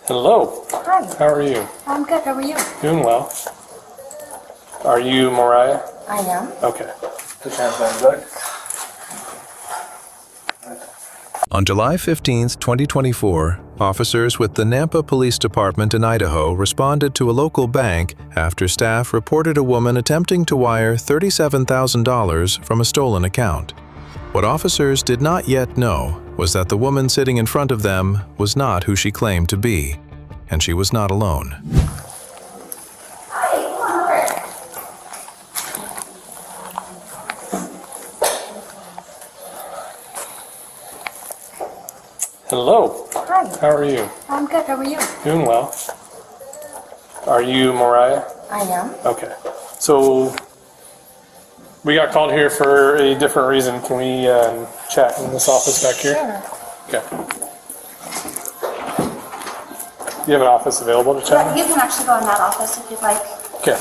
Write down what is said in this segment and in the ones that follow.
Hello. Hi. How are you? I'm good. How are you? Doing well. Are you Mariah? I am. Okay. On July 15, 2024, officers with the Nampa Police Department in Idaho responded to a local bank after staff reported a woman attempting to wire $37,000 from a stolen account. What officers did not yet know was that the woman sitting in front of them was not who she claimed to be, and she was not alone. Hello. Hi. How are you? I'm good. How are you? Doing well. Are you Mariah? I am. Okay. So we got called here for a different reason. Can we chat in this office back here? Sure. Okay. Do you have an office available to chat in? You can actually go in that office if you'd like. Okay.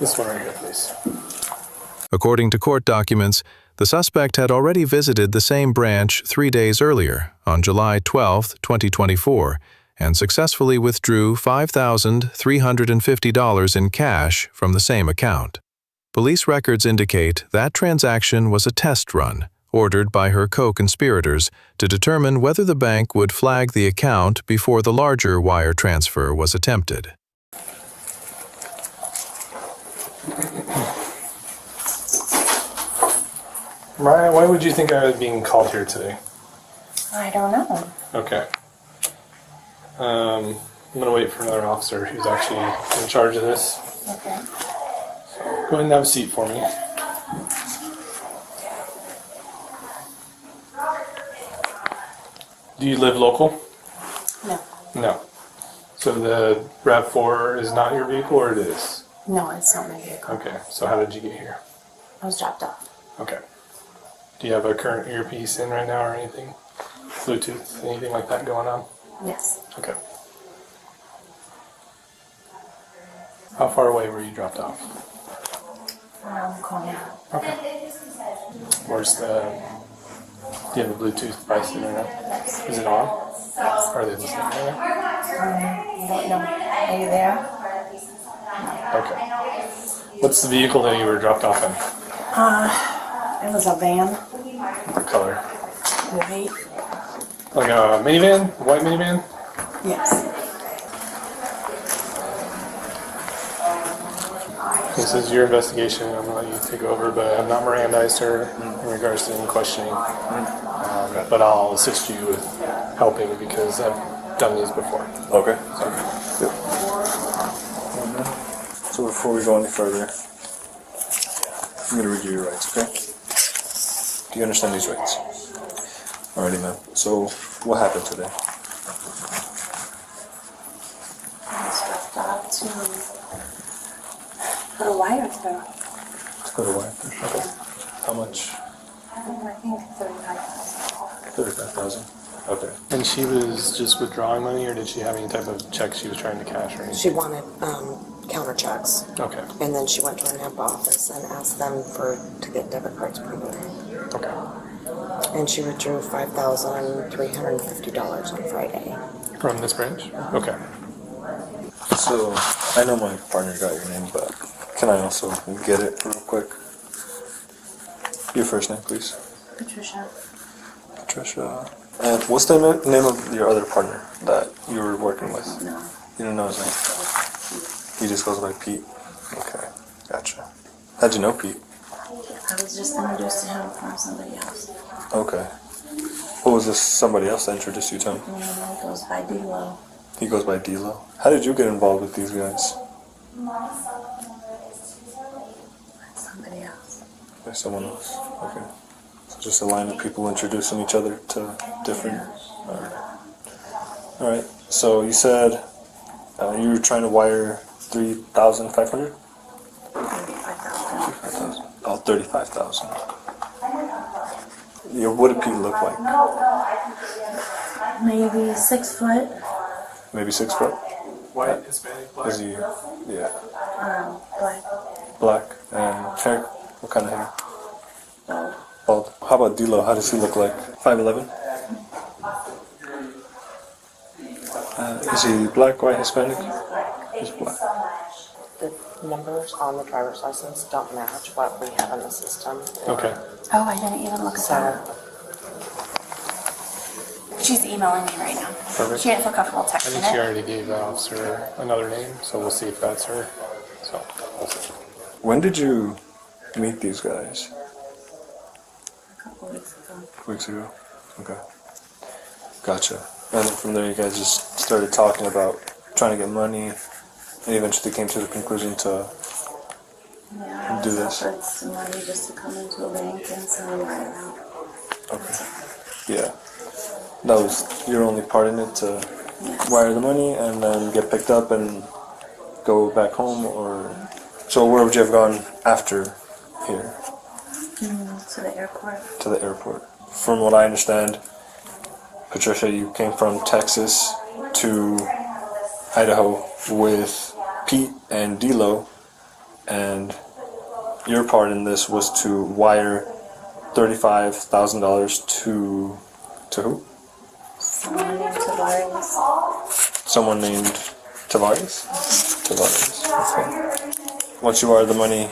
This one right here, please. According to court documents, the suspect had already visited the same branch 3 days earlier, on July 12, 2024, and successfully withdrew $5,350 in cash from the same account. Police records indicate that transaction was a test run, ordered by her co-conspirators to determine whether the bank would flag the account before the larger wire transfer was attempted. Mariah, why would you think I was being called here today? I don't know. Okay. I'm going to wait for another officer who's actually in charge of this. Okay. Go ahead and have a seat for me. Do you live local? No. No. So the RAV4 is not your vehicle, or it is? No, it's not my vehicle. Okay. So how did you get here? I was dropped off. Okay. Do you have a current earpiece in right now or anything? Bluetooth, anything like that going on? Yes. Okay. How far away were you dropped off? Around the corner. Okay. Where's the... Do you have a Bluetooth device in right now? Yes. Is it on? Yes. Are they listening right now? I don't know. Are you there? Okay. What's the vehicle that you were dropped off in? It was a van. What color? White. Like a minivan? White minivan? Yes. This is your investigation. I'm going to let you take over, but I've not Mirandized her in regards to any questioning. But I'll assist you with helping because I've done these before. Okay. Yep. So before we go any further, I'm going to read you your rights, okay? Do you understand these rights? Alrighty, ma'am. So, what happened today? I was dropped off to put a wire through. To put a wire through. Okay. How much? I think 35,000. 35,000. Okay. And she was just withdrawing money, or did she have any type of check she was trying to cash or anything? She wanted counter checks, Okay. and then she went to her Nampa office and asked them to get debit cards printed. Okay. And she withdrew $5,350 on Friday. From this branch? Okay. So, I know my partner got your name, but can I also get it real quick? Your first name, please. Patricia. Patricia. And what's the name of your other partner that you were working with? No. You don't know his name? He just goes by Pete? Okay, gotcha. How'd you know Pete? I was just introduced to him from somebody else. Okay. Who was this somebody else that introduced you to him? He goes by D-Lo. He goes by D-Lo. How did you get involved with these guys? Somebody else. By someone else? Okay. So just a line of people introducing each other to different... Alright. So you said you were trying to wire 3,500? 35,000. Oh, 35,000. Yeah, what did Pete look like? Maybe 6 foot. Maybe 6 foot? White, Hispanic, black? Is he, yeah, Black. black? And hair? What kind of hair? Bald. Bald. How about D-Lo? How does he look like? 5'11"? Is he black, white, Hispanic? He's black. The numbers on the driver's license don't match what we have in the system. Okay. Oh, I didn't even look at that. So, She's emailing me right now. Perfect. She didn't feel comfortable I texting think she it. already gave that officer another name, so we'll see if that's her. So, we'll see. When did you meet these guys? A couple weeks ago. Weeks ago? Okay. Gotcha. And then from there you guys just started talking about trying to get money and eventually came to the conclusion to Yeah, I do was this. offered some money just to come into a bank and send me right out. Okay. Yeah. That was your only part in it, to Yes. wire the money and then get picked up and go back home, or so where would you have gone after here? To the airport. To the airport. From what I understand, Patricia, you came from Texas to Idaho with Pete and D'Lo, and your part in this was to wire $35,000 to who? Someone named Tavares. Someone named Tavares? Tavares. Okay. Once you wired the money,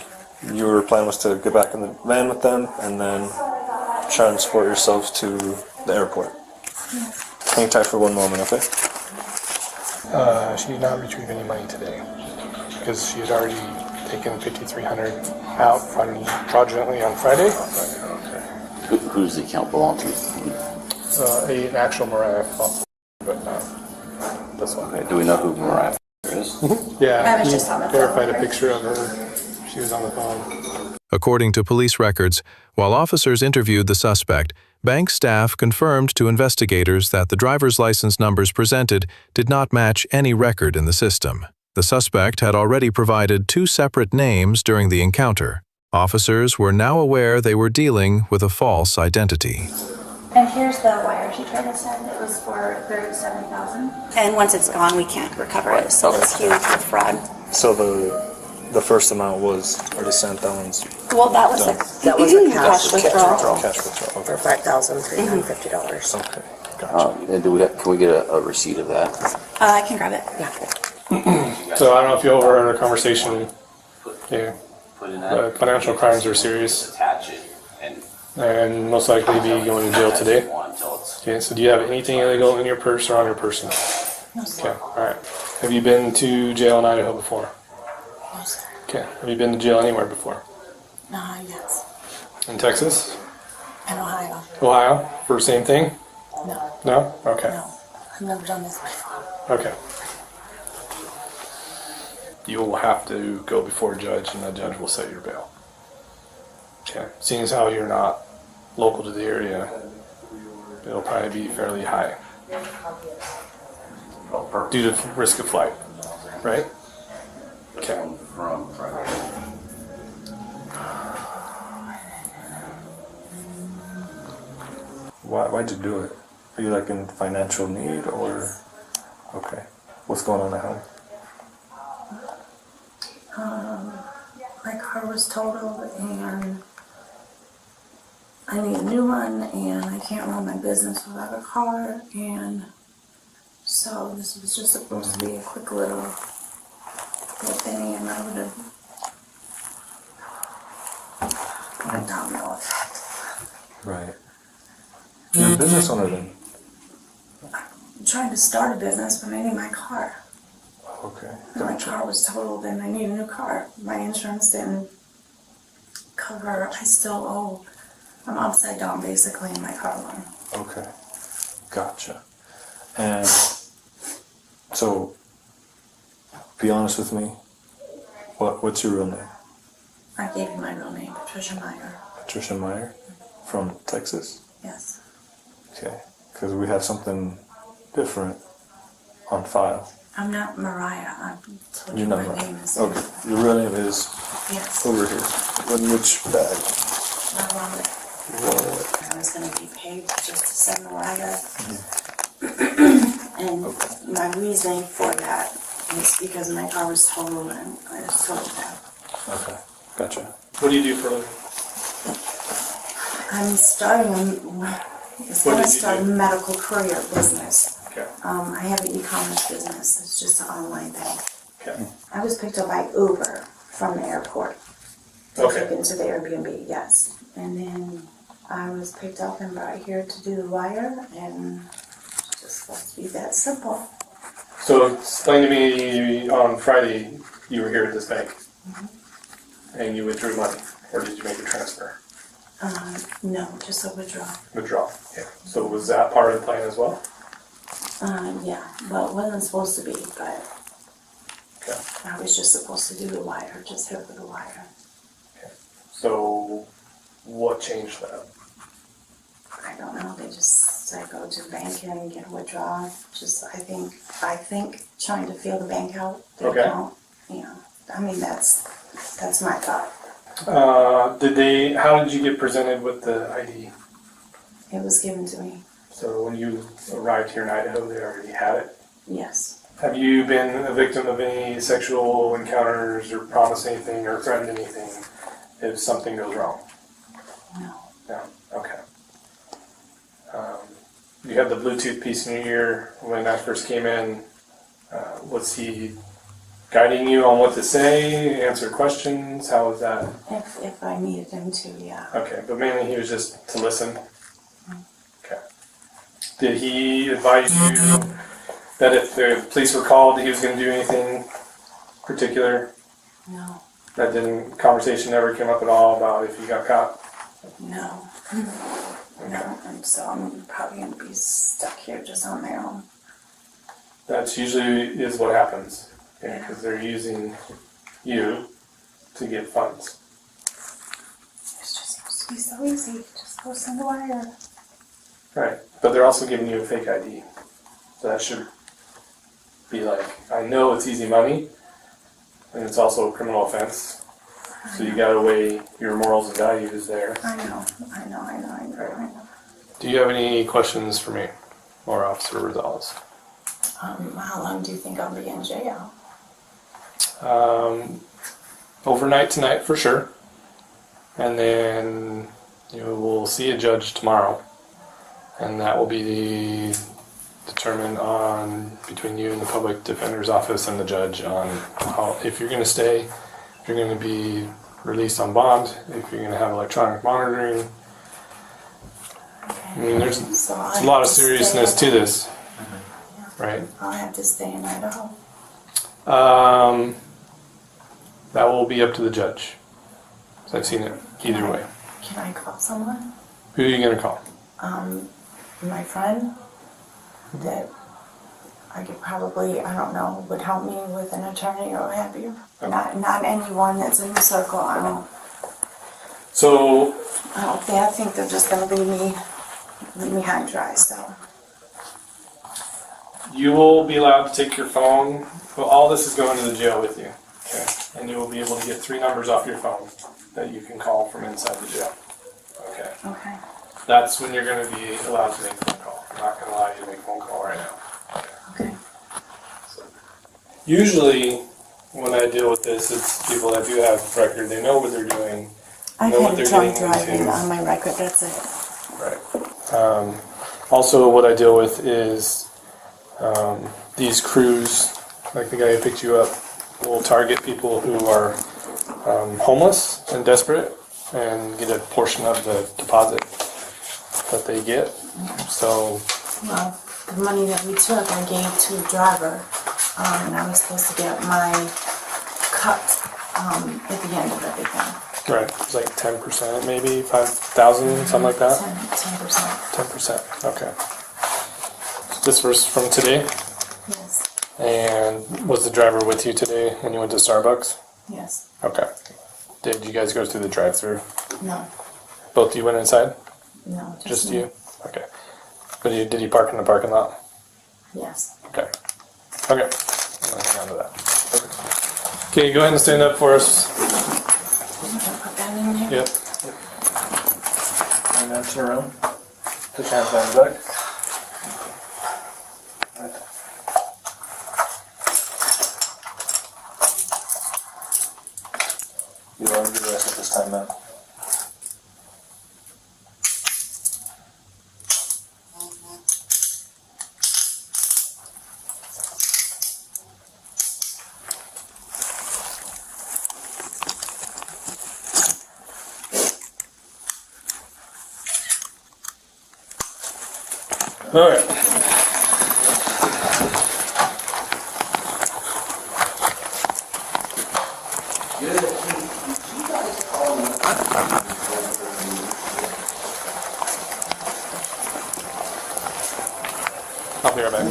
your plan was to get back in the van with them and then transport yourself to the airport. Hang tight for one moment, okay? She did not retrieve any money today because she had already taken $5,300 out fraudulently on Friday. Who's the account belong to? An actual Mariah, but not this one. Okay, do we know who Mariah is? Yeah, I was he just on the phone verified with a her. picture of her. She was on the phone. According to police records, while officers interviewed the suspect, bank staff confirmed to investigators that the driver's license numbers presented did not match any record in the system. The suspect had already provided 2 separate names during the encounter. Officers were now aware they were dealing with a false identity. And here's the wire she tried to send. It was for $37,000. And once it's gone, we can't recover it. So it's huge with fraud. So the first amount was already sent. That one's Well, that was Done. that was a cash withdrawal. cash withdrawal. for Okay. $5,350. Okay. Gotcha. And can we get a receipt of that? I can grab it. Yeah. So I don't know if you overheard our conversation. Yeah. Financial crimes are serious and most likely be going to jail today. Okay, so do you have anything illegal in your purse or on your person? No, sir. Okay, all right. Have you been to jail in Idaho before? No, sir. Okay. Have you been to jail anywhere before? Yes. In Texas? In Ohio. Ohio? For the same thing? No. No? Okay. No. I've never done this before. Okay. You will have to go before a judge, and the judge will set your bail. Okay. Seeing as how you're not local to the area, it'll probably be fairly high due to risk of flight, right? Okay. Why'd you do it? Are you like in financial need or? Okay. What's going on at home? My car was totaled and I need a new one and I can't run my business without a car, and so this was just supposed to be a quick little thing, and I would have went down no effect. Right. You're a business owner then? I'm trying to start a business, but I need my car. Okay. And my Gotcha. car was totaled and I need a new car. My insurance didn't cover, I still owe. I'm upside down basically in my car loan. Okay. Gotcha. And so, be honest with me. What's your real name? I gave you my real name, Patricia Meyer. Patricia Meyer from Texas? Yes. Okay. Because we have something different on file. I'm not Mariah. I told you You're my not name right. is. Okay. Your real name is Yes. over here. In which bag? My wallet. I was going to be paid just to send Mariah. And my reasoning for that is because my car was totaled and I was told that. Okay. Gotcha. What do you do for a living? I'm starting it's What going to did you start a do? medical career business. Okay. I have an e-commerce business. It's just an online thing. Okay. I was picked up by Uber from the airport. Okay. Taken to the Airbnb, yes. And then I was picked up and brought here to do the wire, and it's just supposed to be that simple. So explain to me, on Friday, you were here at this bank, and you withdrew money, or did you make a transfer? No, just a withdrawal. Withdrawal. Yeah. So was that part of the plan as well? Yeah, well, it wasn't supposed to be, but Okay. I was just supposed to do the wire, just hit with the wire. Okay. So what changed that? I don't know, they just said go to the bank and get a withdrawal. Just, I think trying to feel the bank out, they Okay. don't, you know, I mean, that's my thought. How did you get presented with the ID? It was given to me, So when you arrived here in Idaho, they already had it? yes. Have you been a victim of any sexual encounters or promised anything or threatened anything if something goes wrong? No, No? Okay. You had the Bluetooth piece in your ear when I first came in. Was he guiding you on what to say, answer questions? How was that? if I needed him to, yeah. Okay, but mainly he was just to listen? Okay. Did he advise you that if the police were called, he was going to do anything particular? No, That conversation never came up at all about if you got caught? no. No, and so I'm probably going to be stuck here just on my own. That's usually is what happens. Yeah, because they're using you to get funds. It's just supposed to be so easy. Just go send a wire. Right. But they're also giving you a fake ID. So that should be like, I know it's easy money, and it's also a criminal offense. So you gotta weigh your morals and values there. I know. Do you have any questions for me or Officer Rosales? How long do you think I'll be in jail? Overnight tonight for sure. And then we'll see a judge tomorrow. And that will be determined on between you and the public defender's office and the judge on how, if you're going to stay, if you're going to be released on bond, if you're going to have electronic monitoring. I mean, there's a lot of seriousness to this, right? I'll have to stay in Idaho. That will be up to the judge. So I've seen it either way. Can I call someone? Who are you going to call? My friend that I could probably, I don't know, would help me with an attorney or what have you. Okay. Not anyone that's in the circle. I think they're just going to leave me high and dry. So You will be allowed to take your phone. Well, all this is going to the jail with you. Okay. And you will be able to get 3 numbers off your phone that you can call from inside the jail. Okay. okay. That's when you're going to be allowed to make a phone call. I'm not going to allow you to make a phone call right now. Okay. So, usually, when I deal with this, it's people that do have record. They know what they're doing. I've know what had they're drunk getting driving into. on my record. That's it. Right. Also, what I deal with is these crews, like the guy who picked you up, will target people who are homeless and desperate and get a portion of the deposit that they get. So, Well, the money that we took, I gave to the driver, and I was supposed to get my cut at the end of everything. right, it's like 10%, maybe 5,000, something like that. 10%. 10%. Okay. This was from today. Yes. And was the driver with you today when you went to Starbucks? Yes. Okay. Did you guys go through the drive-thru? No. Both of you went inside? No. Just me. you? Okay. But did you park in the parking lot? Yes. Okay. Okay. I'm gonna hang on to that. Okay, go ahead and stand up for us. I'm gonna put that in here. Yep. And now turn around. Put your hands behind your back. You don't want to do the rest at this time, man. All right. I'll be right back.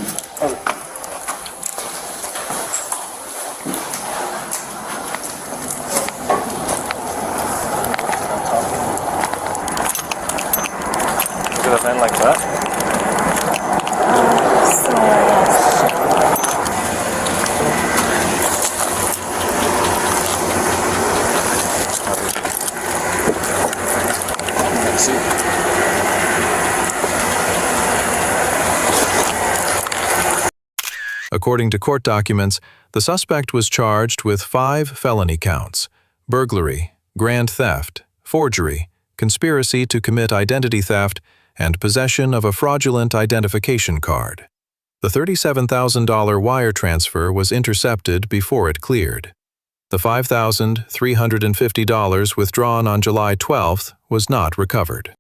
Look at a van like that. So yes. According to court documents, the suspect was charged with 5 felony counts: burglary, grand theft, forgery, conspiracy to commit identity theft, and possession of a fraudulent identification card. The $37,000 wire transfer was intercepted before it cleared. The $5,350 withdrawn on July 12th was not recovered.